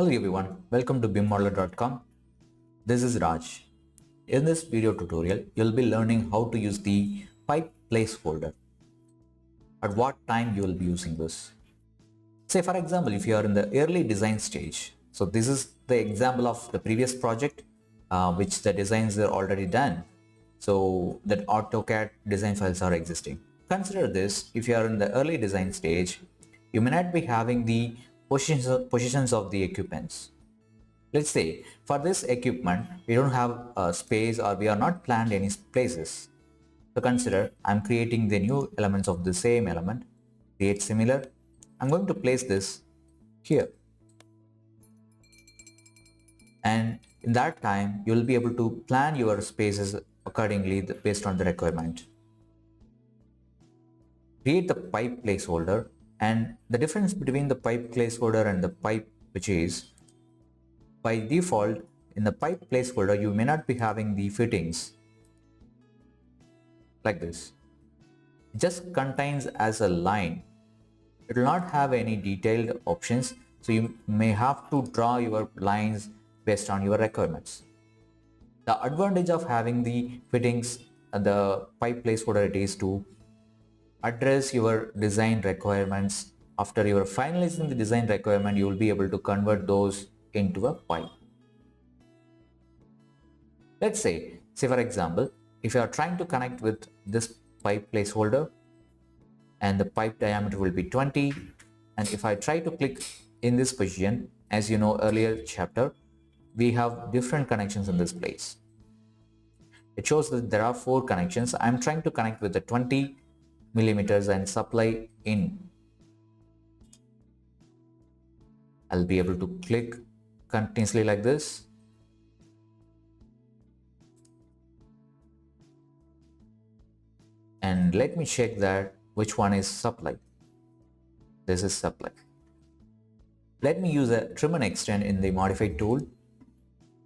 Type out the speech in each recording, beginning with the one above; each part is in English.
Hello everyone, welcome to BIMmodeler.com. This is Raj. In this video tutorial, you'll be learning how to use the pipe placeholder. At what time you will be using this. Say for example, if you are in the early design stage. So this is the example of the previous project, which the designs are already done. So that AutoCAD design files are existing. Consider this, if you are in the early design stage, you may not be having the positions of the equipments. Let's say for this equipment, we don't have a space or we are not planned any places. So consider I'm creating the new elements of the same element, create similar. I'm going to place this here. And in that time, you will be able to plan your spaces accordingly based on the requirement. Create the pipe placeholder, and the difference between the pipe placeholder and the pipe, which is by default in the pipe placeholder you may not be having the fittings like this. It just contains as a line. It will not have any detailed options, so you may have to draw your lines based on your requirements. The advantage of having the fittings and the pipe placeholder it is to address your design requirements. After you are finalizing the design requirement, you will be able to convert those into a pipe. Let's say for example, if you are trying to connect with this pipe placeholder and the pipe diameter will be 20, and if I try to click in this position, as you know earlier chapter, we have different connections in this place. It shows that there are 4 connections. I'm trying to connect with the 20 millimeters and supply in. I'll be able to click continuously like this. And let me check that which one is supply. This is supply. Let me use a trim and extend in the modify tool.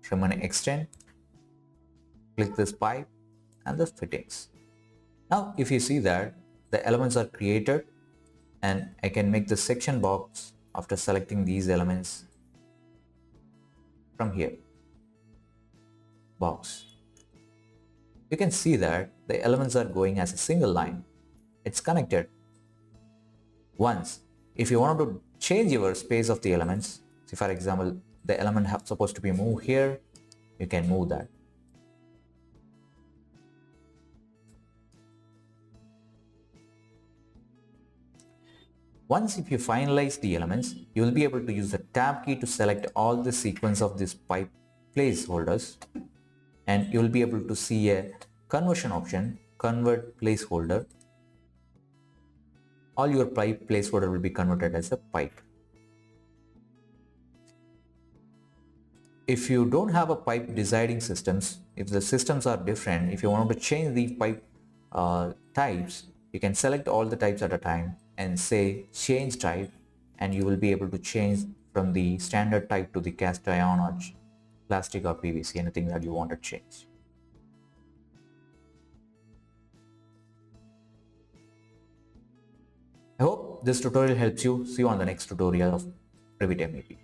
Trim and extend. Click this pipe and the fittings. Now if you see that the elements are created, and I can make the section box after selecting these elements from here. Box. You can see that the elements are going as a single line. It's connected. Once, if you want to change your space of the elements, see for example, the element supposed to be moved here, you can move that. Once if you finalize the elements, you will be able to use the tab key to select all the sequence of these pipe placeholders, and you will be able to see a conversion option, convert placeholder. All your pipe placeholder will be converted as a pipe. If you don't have a pipe deciding systems, if the systems are different, if you want to change the pipe types, you can select all the types at a time and say change type, and you will be able to change from the standard type to the cast iron or plastic or PVC, anything that you want to change. I hope this tutorial helps you. See you on the next tutorial of Revit MEP.